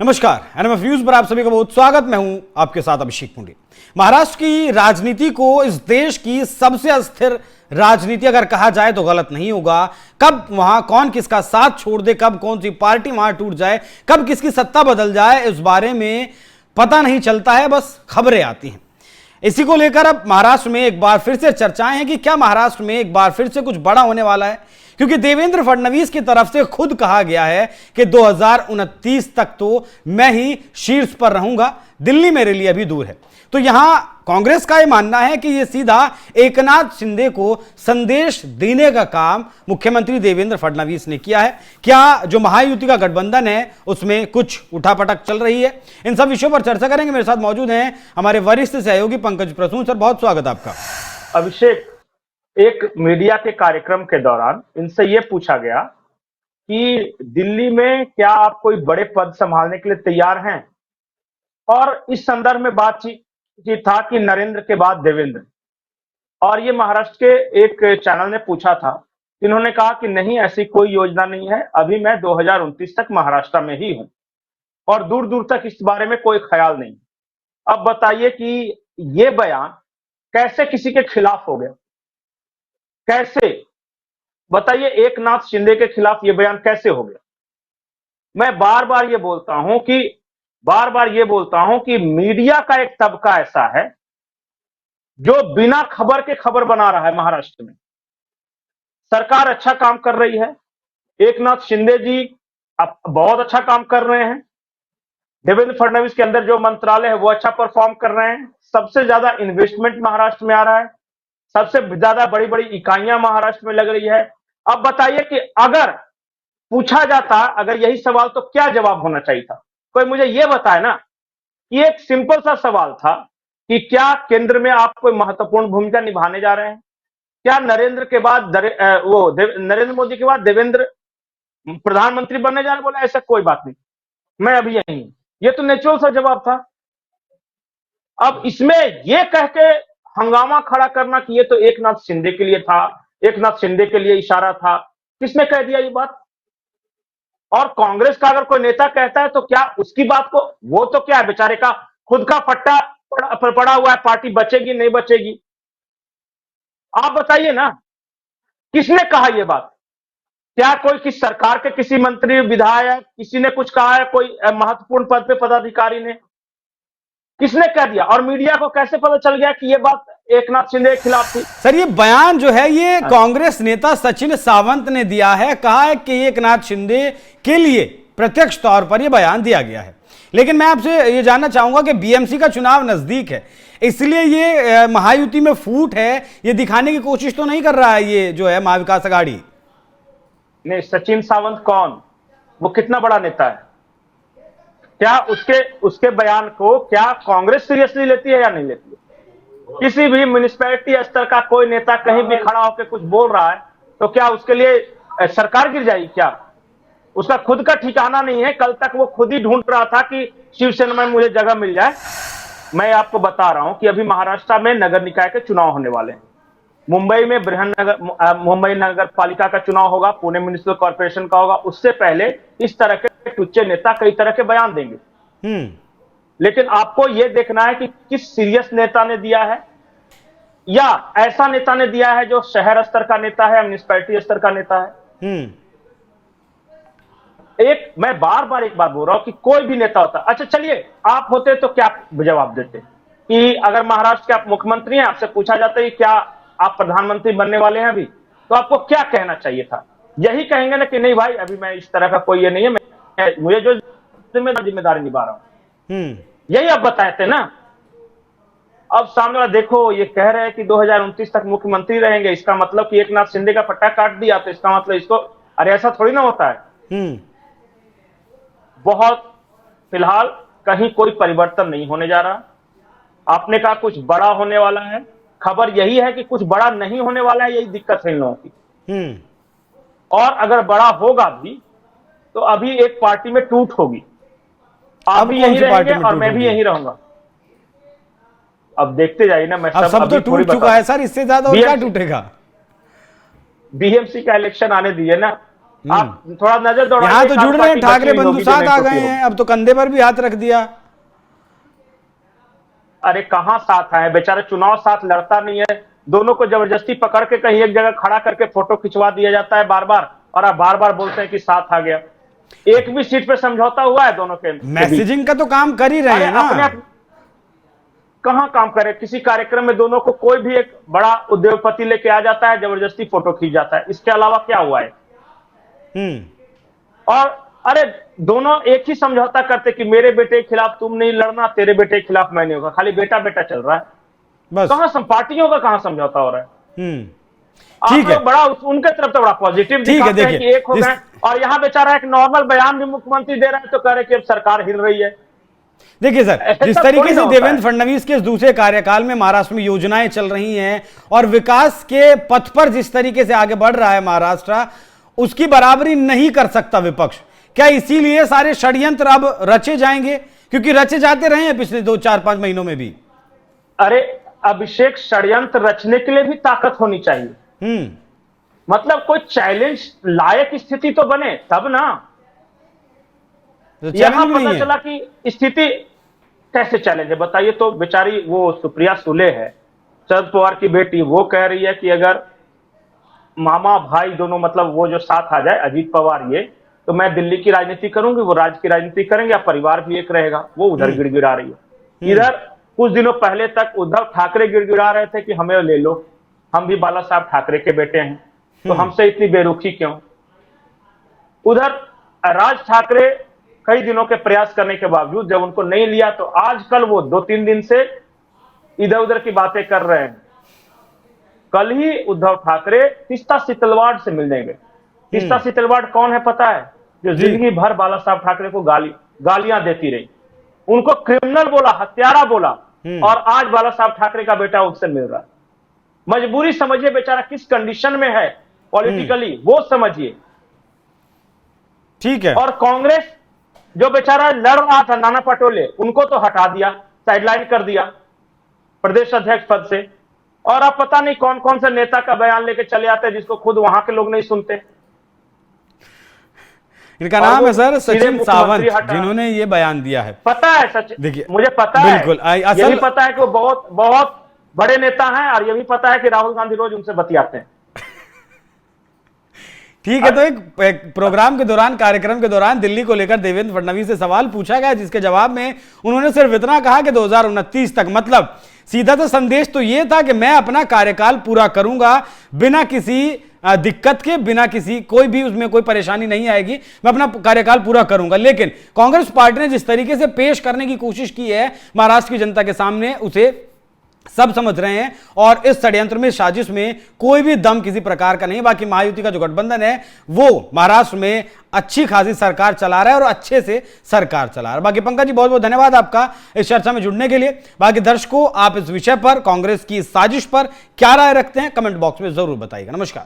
नमस्कार, NMF news पर आप सभी का बहुत स्वागत। मैं हूं आपके साथ अभिषेक पुंडे। महाराष्ट्र की राजनीति को इस देश की सबसे अस्थिर राजनीति अगर कहा जाए तो गलत नहीं होगा। कब वहां कौन किसका साथ छोड़ दे, कब कौन सी पार्टी वहां टूट जाए, कब किसकी सत्ता बदल जाए, इस बारे में पता नहीं चलता है, बस खबरें आती हैं। इसी को लेकर अब महाराष्ट्र में एक बार फिर से चर्चाएं हैं कि क्या महाराष्ट्र में एक बार फिर से कुछ बड़ा होने वाला है, क्योंकि देवेंद्र फडणवीस की तरफ से खुद कहा गया है कि 2029 तक तो मैं ही शीर्ष पर रहूंगा, दिल्ली मेरे लिए अभी दूर है। तो यहां कांग्रेस का यह मानना है कि यह सीधा एकनाथ शिंदे को संदेश देने का काम मुख्यमंत्री देवेंद्र फडणवीस ने किया है। क्या जो महायुति का गठबंधन है उसमें कुछ उठापटक चल रही है? इन सब विषयों पर चर्चा करेंगे। मेरे साथ मौजूद हैं हमारे वरिष्ठ सहयोगी पंकज प्रसून। सर, बहुत स्वागत आपका। अभिषेक, एक मीडिया के कार्यक्रम के दौरान इनसे ये पूछा गया कि दिल्ली में क्या आप कोई बड़े पद संभालने के लिए तैयार हैं, और इस संदर्भ में बातचीत था कि नरेंद्र के बाद देवेंद्र। और ये महाराष्ट्र के एक चैनल ने पूछा था, इन्होंने कहा कि नहीं, ऐसी कोई योजना नहीं है, अभी मैं 2029 तक महाराष्ट्र में ही हूं और दूर दूर तक इस बारे में कोई ख्याल नहीं। अब बताइए कि ये बयान कैसे किसी के खिलाफ हो गया? कैसे बताइए, एकनाथ शिंदे के खिलाफ यह बयान कैसे हो गया? मैं बार बार ये बोलता हूं कि मीडिया का एक तबका ऐसा है जो बिना खबर के खबर बना रहा है। महाराष्ट्र में सरकार अच्छा काम कर रही है, एकनाथ शिंदे जी अब बहुत अच्छा काम कर रहे हैं, देवेंद्र फडणवीस के अंदर जो मंत्रालय है वो अच्छा परफॉर्म कर रहे हैं, सबसे ज्यादा इन्वेस्टमेंट महाराष्ट्र में आ रहा है, सबसे ज्यादा बड़ी बड़ी इकाइयां महाराष्ट्र में लग रही है। अब बताइए कि अगर पूछा जाता, अगर यही सवाल, तो क्या जवाब होना चाहिए था? कोई मुझे यह बताए ना। कि एक सिंपल सा सवाल था कि क्या केंद्र में आप कोई महत्वपूर्ण भूमिका निभाने जा रहे हैं? क्या नरेंद्र के बाद नरेंद्र मोदी के बाद देवेंद्र प्रधानमंत्री बनने जा रहे? बोला ऐसा कोई बात नहीं, मैं अभी यही हूं। ये तो नेचुरल सा जवाब था। अब इसमें यह कह के हंगामा खड़ा करना कि ये तो एकनाथ शिंदे के लिए था, एकनाथ शिंदे के लिए इशारा था, किसने कह दिया ये बात? और कांग्रेस का अगर कोई नेता कहता है तो क्या उसकी बात को, वो तो क्या है, बेचारे का खुद का पट्टा पड़ा हुआ है, पार्टी बचेगी नहीं बचेगी? आप बताइए ना, किसने कहा ये बात? क्या कोई किस सरकार के किसी मंत्री, विधायक, किसी ने कुछ कहा है? कोई महत्वपूर्ण पद पे पदाधिकारी ने? किसने कह दिया? और मीडिया को कैसे पता चल गया कि ये बात एकनाथ शिंदे के खिलाफ थी? सर, ये बयान जो है ये कांग्रेस नेता सचिन सावंत ने दिया है। कहा है कि एकनाथ शिंदे के लिए प्रत्यक्ष तौर पर यह बयान दिया गया है। लेकिन मैं आपसे ये जानना चाहूंगा कि बीएमसी का चुनाव नजदीक है, इसलिए ये महायुति में फूट है, ये दिखाने की कोशिश तो नहीं कर रहा है ये जो है महाविकास अघाड़ी? नहीं, सचिन सावंत कौन? वो कितना बड़ा नेता है? क्या उसके बयान को क्या कांग्रेस सीरियसली लेती है या नहीं लेती है? किसी भी म्युनिसिपैलिटी स्तर का कोई नेता कहीं भी खड़ा होकर कुछ बोल रहा है तो क्या उसके लिए सरकार गिर जाएगी? क्या उसका खुद का ठिकाना नहीं है? कल तक वो खुद ही ढूंढ रहा था कि शिवसेना में मुझे जगह मिल जाए। मैं आपको बता रहा हूं कि अभी महाराष्ट्र में नगर निकाय के चुनाव होने वाले हैं। मुंबई में मुंबई नगर पालिका का चुनाव होगा, पुणे म्युनिसिपल कॉर्पोरेशन का होगा। उससे पहले इस तरह के टुच्चे नेता कई तरह के बयान देंगे। लेकिन आपको यह देखना है कि किस सीरियस नेता ने दिया है, या ऐसा नेता ने दिया है जो शहर स्तर का नेता है, म्युनिसिपैलिटी स्तर का नेता है। मैं बार बार एक बात बोल रहा हूं कि कोई भी नेता होता, अच्छा चलिए आप होते तो क्या जवाब देते कि अगर महाराष्ट्र के आप मुख्यमंत्री हैं, आपसे पूछा जाता है कि क्या आप प्रधानमंत्री बनने वाले हैं अभी, तो आपको क्या कहना चाहिए था? यही कहेंगे ना कि नहीं भाई, अभी मैं इस तरह का कोई ये नहीं है, मुझे जो जिम्मेदारी निभा रहा हूं, यही आप बताते ना। अब सामने वाला देखो ये कह रहे हैं कि 2029 तक मुख्यमंत्री रहेंगे, इसका मतलब कि एकनाथ शिंदे का पट्टा काट दिया तो इसका मतलब इसको, अरे ऐसा थोड़ी ना होता है। बहुत फिलहाल कहीं कोई परिवर्तन नहीं होने जा रहा। आपने कहा कुछ बड़ा होने वाला है, खबर यही है कि कुछ बड़ा नहीं होने वाला है, यही दिक्कत है इन लोगों की। और अगर बड़ा होगा भी तो अभी एक पार्टी में टूट होगी। आप भी यहीं रहेंगे और मैं भी यहीं रहूंगा। अब देखते जाइए ना। मैं सब तो टूट चुका है सर, इससे ज्यादा और क्या टूटेगा? बीएमसी का इलेक्शन आने दीजिए ना, आप थोड़ा नजर दौड़ाइए, यहाँ तो एक आध जुड़ रहे हैं, पार्टी ठाकरे बची हुई बंधु होगी साथ जो आ नहीं गए टूटी हैं, अब तो कंधे पर भी हाथ रख दिया। अरे कहां साथ आए बेचारे, चुनाव साथ लड़ता नहीं है, दोनों को जबरदस्ती पकड़ के कहीं एक जगह खड़ा करके फोटो खिंचवा दिया जाता है बार बार, और आप बार बार बोलते हैं कि साथ आ गया। एक भी सीट पे समझौता हुआ है दोनों के बीच? मैसेजिंग का तो काम कर ही रहे अरे हैं ना। अपने कहां काम करे, किसी कार्यक्रम में दोनों को कोई भी एक बड़ा उद्योगपति लेके आ जाता है, जबरदस्ती फोटो खींच जाता है, इसके अलावा क्या हुआ है? और अरे दोनों एक ही समझौता करते कि मेरे बेटे के खिलाफ तुम नहीं लड़ना, तेरे बेटे के खिलाफ मैं नहीं होगा, खाली बेटा बेटा चल रहा है। बस कहां पार्टियों का कहां समझौता हो रहा है? आप ठीक है, लोग बड़ा उनके तरफ तो बड़ा पॉजिटिव ठीक है, दिखाते हैं देखिए, कि एक हो गए, और यहाँ बेचारा एक नॉर्मल बयान भी मुख्यमंत्री दे रहे हैं तो कह रहे कि अब सरकार हिल रही है। देखिए सर, जिस ऐसा तरीके थोड़ी से ना होता देवेंद्र है। फडणवीस के इस दूसरे कार्यकाल में महाराष्ट्र में योजनाएं चल रही हैं और विकास के पथ पर जिस तरीके से आगे बढ़ रहा है महाराष्ट्र, उसकी बराबरी नहीं कर सकता विपक्ष। क्या इसीलिए सारे षड्यंत्र अब रचे जाएंगे? क्योंकि रचे जाते रहे हैं पिछले 2-4-5 महीनों में भी। अरे अभिषेक, षड्यंत्र रचने के लिए भी ताकत होनी चाहिए। मतलब कोई चैलेंज लायक स्थिति तो बने तब ना। तो यहां चैलेंज पता नहीं है। चला कि स्थिति कैसे चैलेंज है बताइए। तो बेचारी वो सुप्रिया सुले है, शरद पवार की बेटी, वो कह रही है कि अगर मामा भाई दोनों मतलब वो जो साथ आ जाए, अजीत पवार ये, तो मैं दिल्ली की राजनीति करूंगी, वो राज्य की राजनीति करेंगे, या परिवार भी एक रहेगा। वो उधर गिड़गिड़ा रही है। इधर कुछ दिनों पहले तक उद्धव ठाकरे गिड़गिड़ा रहे थे कि हमें ले लो, हम भी बाला साहब ठाकरे के बेटे हैं, तो हमसे इतनी बेरुखी क्यों। उधर राज ठाकरे कई दिनों के प्रयास करने के बावजूद जब उनको नहीं लिया, तो आजकल वो 2-3 दिन से इधर उधर की बातें कर रहे हैं। कल ही उद्धव ठाकरे तीस्ता सितलवाड़ से मिलने गए। तीस्ता सितलवाड़ कौन है पता है? जो जिंदगी भर बाला साहब ठाकरे को गालियां देती रही, उनको क्रिमिनल बोला, हत्यारा बोला, और आज बाला साहब ठाकरे का बेटा उससे मिल रहा है। मजबूरी समझिए बेचारा किस कंडीशन में है पॉलिटिकली, वो समझिए। ठीक है। और कांग्रेस जो बेचारा लड़ रहा था, नाना पटोले, उनको तो हटा दिया, साइडलाइन कर दिया प्रदेश अध्यक्ष पद से। और अब पता नहीं कौन कौन से नेता का बयान लेके चले आते हैं जिसको खुद वहां के लोग नहीं सुनते। इनका नाम है सर सीधे सचिन सावंत, मुख्यमंत्री हटा। जिन्होंने ये बयान दिया है। पता है सचिन, देखिए, मुझे पता है, बिल्कुल, ये भी पता है कि वो बहुत बहुत बड़े नेता हैं, और ये भी पता है कि राहुल गांधी रोज उनसे बतियाते हैं। ठीक है। तो एक प्रोग्राम के दौरान, कार्यक्रम के दौरान दिल्ली को लेकर देवेंद्र फडणवीस से सवाल पूछा गया, जिसके जवाब में उन्होंने सिर्फ इतना कहा कि 2029 तक, मतलब सीधा तो संदेश तो यह था कि मैं अपना कार्यकाल पूरा करूंगा बिना किसी दिक्कत के, बिना किसी कोई भी उसमें कोई परेशानी नहीं आएगी, मैं अपना कार्यकाल पूरा करूंगा। लेकिन कांग्रेस पार्टी ने जिस तरीके से पेश करने की कोशिश की है महाराष्ट्र की जनता के सामने, उसे सब समझ रहे हैं, और इस षड्यंत्र में, साजिश में कोई भी दम किसी प्रकार का नहीं। बाकी महायुति का जो गठबंधन है वो महाराष्ट्र में अच्छी खासी सरकार चला रहा है और अच्छे से सरकार चला रहा है। बाकी पंकज जी, बहुत बहुत धन्यवाद आपका इस चर्चा में जुड़ने के लिए। बाकी दर्शकों, आप इस विषय पर, कांग्रेस की साजिश पर क्या राय रखते हैं, कमेंट बॉक्स में जरूर बताइएगा। नमस्कार।